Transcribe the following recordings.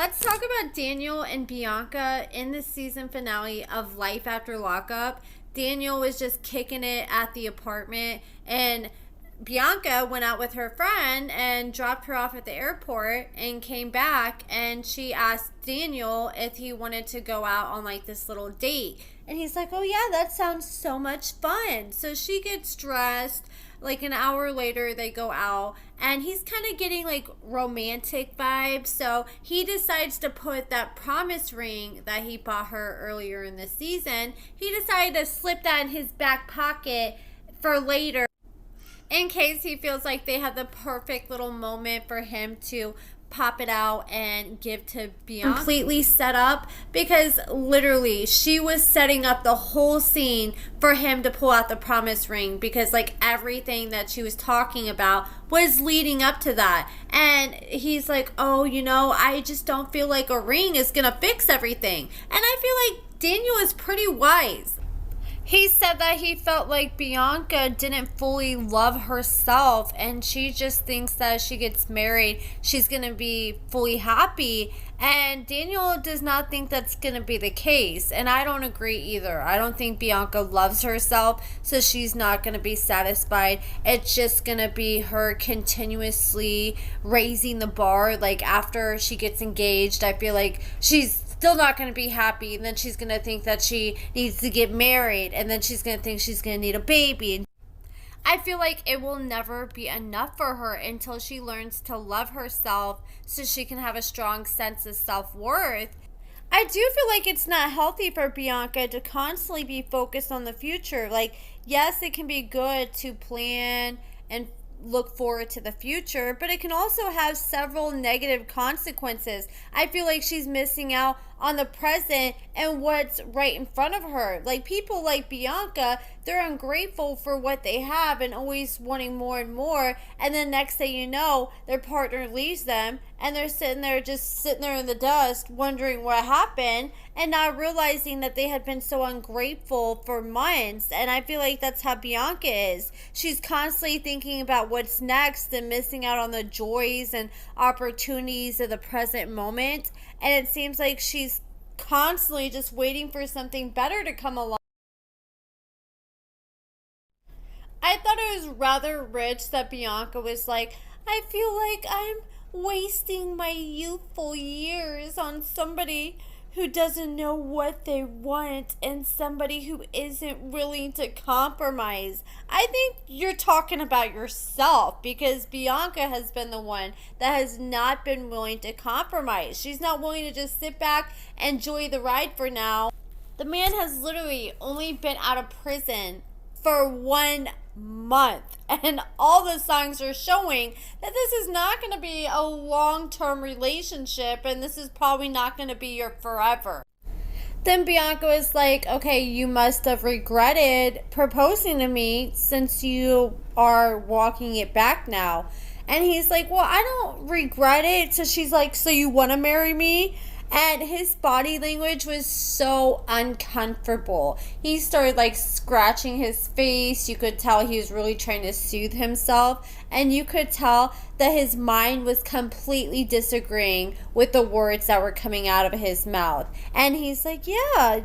let's talk about Daniel and Bianca in the season finale of Life After Lockup. Daniel was just kicking it at the apartment, and Bianca went out with her friend and dropped her off at the airport and came back, and she asked Daniel if he wanted to go out on like this little date. And he's like, oh yeah, that sounds so much fun. So she gets dressed. Like an hour later, they go out, and he's kind of getting like romantic vibes. So he decides to put that promise ring that he bought her earlier in the season, he decided to slip that in his back pocket for later, in case he feels like they have the perfect little moment for him to pop it out and give to Bianca. Completely set up, because literally she was setting up the whole scene for him to pull out the promise ring, because like everything that she was talking about was leading up to that. And he's like, oh, I just don't feel like a ring is gonna fix everything. And I feel like Daniel is pretty wise. He said that he felt like Bianca didn't fully love herself, and she just thinks that as she gets married, she's going to be fully happy. And Daniel does not think that's going to be the case. And I don't agree either. I don't think Bianca loves herself, so she's not going to be satisfied. It's just going to be her continuously raising the bar. Like after she gets engaged, I feel like she's still not going to be happy, and then she's going to think that she needs to get married, and then she's going to think she's going to need a baby. And I feel like it will never be enough for her until she learns to love herself, so she can have a strong sense of self-worth. I do feel like it's not healthy for Bianca to constantly be focused on the future. Like, yes, it can be good to plan and look forward to the future, but it can also have several negative consequences. I feel like she's missing out on the present and what's right in front of her. Like people like Bianca, they're ungrateful for what they have and always wanting more and more, and then next thing you know, their partner leaves them and they're sitting there in the dust wondering what happened, and not realizing that they had been so ungrateful for months. And I feel like that's how Bianca is. She's constantly thinking about what's next and missing out on the joys and opportunities of the present moment, and it seems like she's constantly just waiting for something better to come along. I thought it was rather rich that Bianca was like, I feel like I'm wasting my youthful years on somebody who doesn't know what they want and somebody who isn't willing to compromise. I think you're talking about yourself, because Bianca has been the one that has not been willing to compromise. She's not willing to just sit back and enjoy the ride for now. The man has literally only been out of prison for 1 month, and all the signs are showing that this is not going to be a long-term relationship, and this is probably not going to be your forever. Then Bianca was like, okay, you must have regretted proposing to me since you are walking it back now. And he's like, well, I don't regret it. So she's like, so you want to marry me? And his body language was so uncomfortable. He started like scratching his face. You could tell he was really trying to soothe himself. And you could tell that his mind was completely disagreeing with the words that were coming out of his mouth. And he's like, yeah,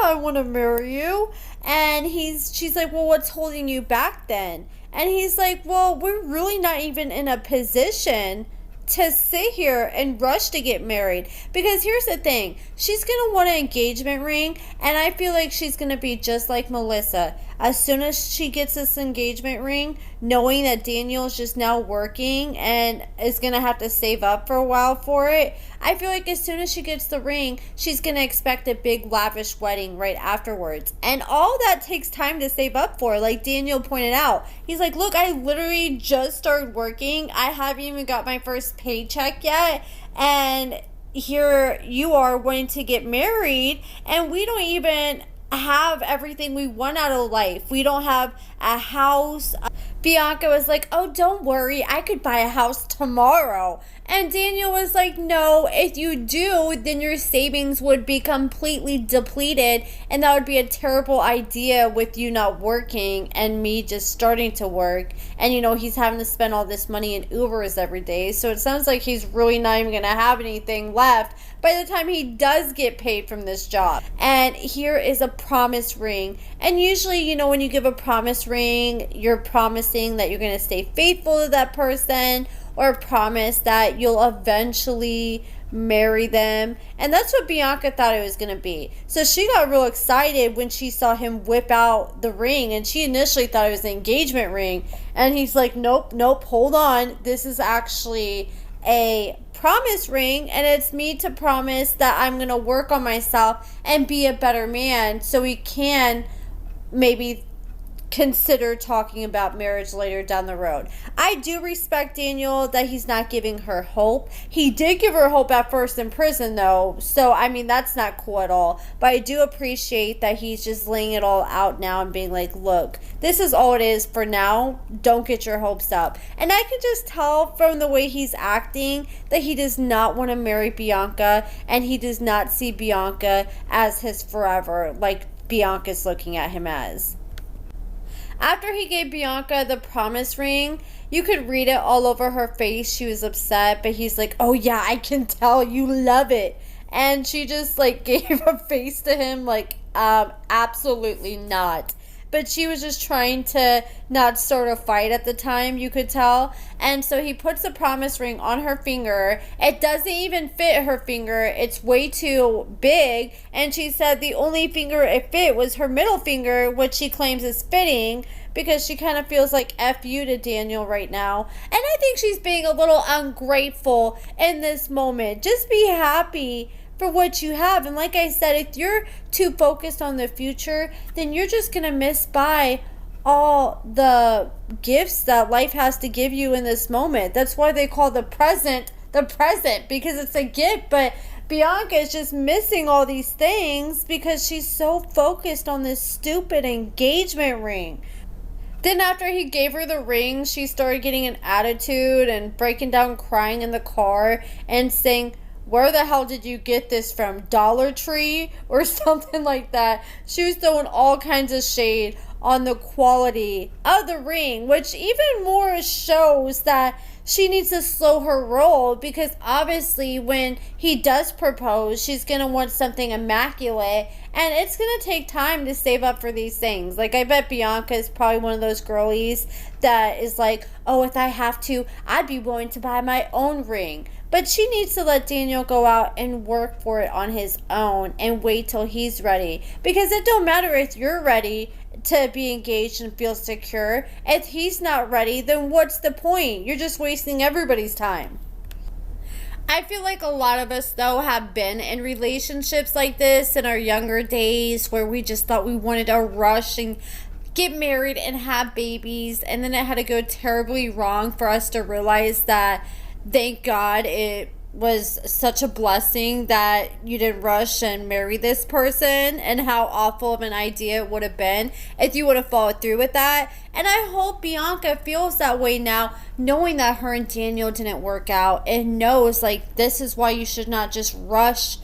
I want to marry you. And she's like, well, what's holding you back then? And he's like, well, we're really not even in a position to sit here and rush to get married. Because here's the thing, she's gonna want an engagement ring, and I feel like she's gonna be just like Melissa. As soon as she gets this engagement ring, knowing that Daniel's just now working and is gonna have to save up for a while for it, I feel like as soon as she gets the ring, she's gonna expect a big lavish wedding right afterwards. And all that takes time to save up for, like Daniel pointed out. He's like, look, I literally just started working. I haven't even got my first paycheck yet, and here you are wanting to get married, and we don't even have everything we want out of life. We don't have a house. Bianca was like, oh, don't worry, I could buy a house tomorrow. And Daniel was like, no, if you do, then your savings would be completely depleted. And that would be a terrible idea with you not working and me just starting to work. And, he's having to spend all this money in Ubers every day. So it sounds like he's really not even going to have anything left by the time he does get paid from this job. And here is a promise ring. And usually, when you give a promise ring, you're promising that you're going to stay faithful to that person, or promise that you'll eventually marry them. And that's what Bianca thought it was going to be. So she got real excited when she saw him whip out the ring, and she initially thought it was an engagement ring. And he's like, nope, hold on. This is actually a promise ring, and it's me to promise that I'm going to work on myself and be a better man so we can maybe consider talking about marriage later down the road. I do respect Daniel that he's not giving her hope. He did give her hope at first in prison, though, so that's not cool at all. But I do appreciate that he's just laying it all out now and being like, look, this is all it is for now. Don't get your hopes up. And I can just tell from the way he's acting that he does not want to marry Bianca, and he does not see Bianca as his forever, like Bianca's looking at him as. After he gave Bianca the promise ring, you could read it all over her face. She was upset, but he's like, oh yeah, I can tell you love it. And she just gave a face to him absolutely not. But she was just trying to not start a fight at the time, you could tell. And so he puts the promise ring on her finger. It doesn't even fit her finger. It's way too big. And she said the only finger it fit was her middle finger, which she claims is fitting, because she kind of feels like F you to Daniel right now. And I think she's being a little ungrateful in this moment. Just be happy for what you have. And like I said, if you're too focused on the future, then you're just gonna miss by all the gifts that life has to give you in this moment. That's why they call the present, because it's a gift. But Bianca is just missing all these things because she's so focused on this stupid engagement ring. Then after he gave her the ring, she started getting an attitude and breaking down crying in the car and saying, where the hell did you get this from? Dollar Tree or something like that. She was throwing all kinds of shade on the quality of the ring, which even more shows that she needs to slow her roll, because obviously when he does propose, she's going to want something immaculate, and it's going to take time to save up for these things. I bet Bianca is probably one of those girlies that is like, oh, if I have to, I'd be willing to buy my own ring. But she needs to let Daniel go out and work for it on his own and wait till he's ready. Because it don't matter if you're ready to be engaged and feel secure. If he's not ready, then what's the point? You're just wasting everybody's time. I feel like a lot of us, though, have been in relationships like this in our younger days where we just thought we wanted to rush and get married and have babies. And then it had to go terribly wrong for us to realize that, thank God, it was such a blessing that you didn't rush and marry this person, and how awful of an idea it would have been if you would have followed through with that. And I hope Bianca feels that way now, knowing that her and Daniel didn't work out, and knows this is why you should not just rush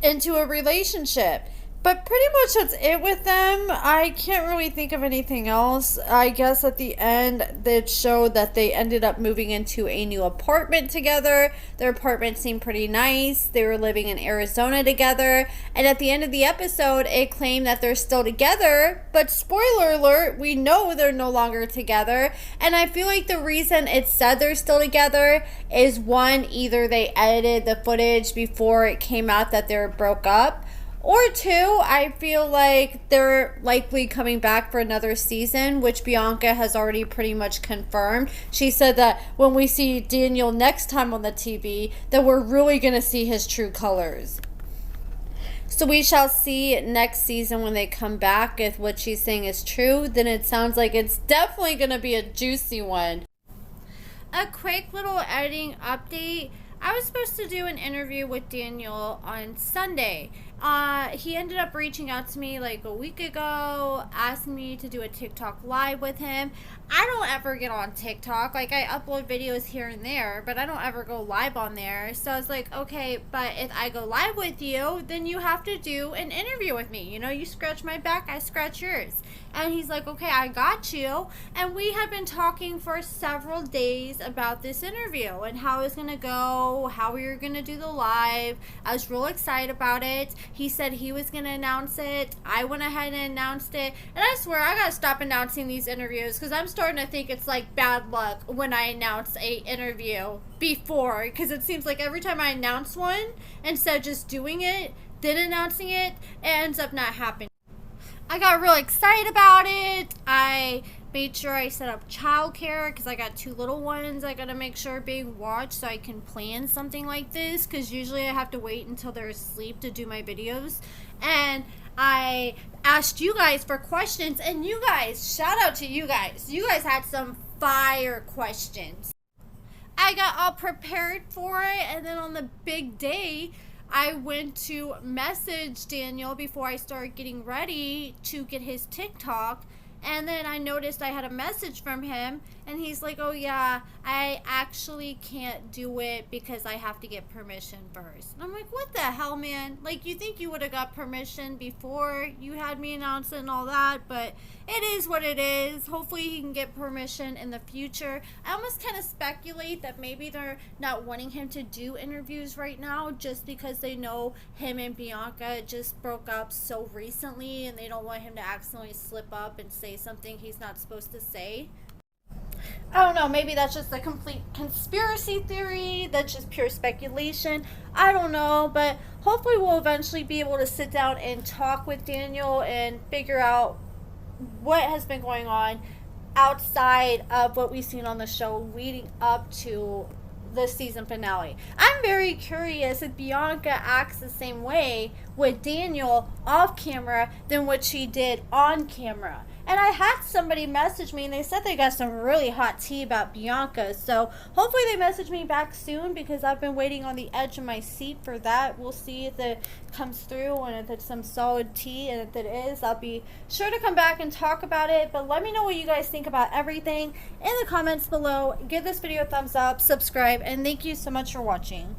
into a relationship. But pretty much that's it with them. I can't really think of anything else. I guess at the end, it showed that they ended up moving into a new apartment together. Their apartment seemed pretty nice. They were living in Arizona together. And at the end of the episode, it claimed that they're still together. But spoiler alert, we know they're no longer together. And I feel like the reason it said they're still together is, one, either they edited the footage before it came out that they were broke up, or two, I feel like they're likely coming back for another season, which Bianca has already pretty much confirmed. She said that when we see Daniel next time on the TV, that we're really going to see his true colors. So we shall see next season when they come back. If what she's saying is true, then it sounds like it's definitely going to be a juicy one. A quick little editing update. I was supposed to do an interview with Daniel on Sunday, he ended up reaching out to me like a week ago, asking me to do a TikTok live with him. I don't ever get on TikTok. Like, I upload videos here and there, but I don't ever go live on there. So I was like, okay, but if I go live with you, then you have to do an interview with me. You know, you scratch my back, I scratch yours. And he's like, okay, I got you. And we had been talking for several days about this interview and how it's going to go, how we were going to do the live. I was real excited about it. He said he was going to announce it. I went ahead and announced it. And I swear, I got to stop announcing these interviews because I'm starting to think it's like bad luck when I announce a interview before. Because it seems like every time I announce one, instead of just doing it, then announcing it, it ends up not happening. I got real excited about it. I made sure I set up childcare because I got 2 little ones I gotta make sure are being watched so I can plan something like this, because usually I have to wait until they're asleep to do my videos. And I asked you guys for questions, and you guys, shout out to you guys. You guys had some fire questions. I got all prepared for it, and then on the big day, I went to message Daniel before I started getting ready to get his TikTok, and then I noticed I had a message from him, and he's like, oh yeah, I actually can't do it because I have to get permission first. And I'm like, what the hell, man? Like, you think you would have got permission before you had me announce it and all that, but it is what it is. Hopefully he can get permission in the future. I almost kind of speculate that maybe they're not wanting him to do interviews right now just because they know him and Bianca just broke up so recently and they don't want him to accidentally slip up and say something he's not supposed to say. I don't know, maybe that's just a complete conspiracy theory, that's just pure speculation, I don't know, but hopefully we'll eventually be able to sit down and talk with Daniel and figure out what has been going on outside of what we've seen on the show leading up to the season finale. I'm very curious if Bianca acts the same way with Daniel off camera than what she did on camera. And I had somebody message me and they said they got some really hot tea about Bianca. So hopefully they message me back soon because I've been waiting on the edge of my seat for that. We'll see if it comes through and if it's some solid tea. And if it is, I'll be sure to come back and talk about it. But let me know what you guys think about everything in the comments below. Give this video a thumbs up, subscribe, and thank you so much for watching.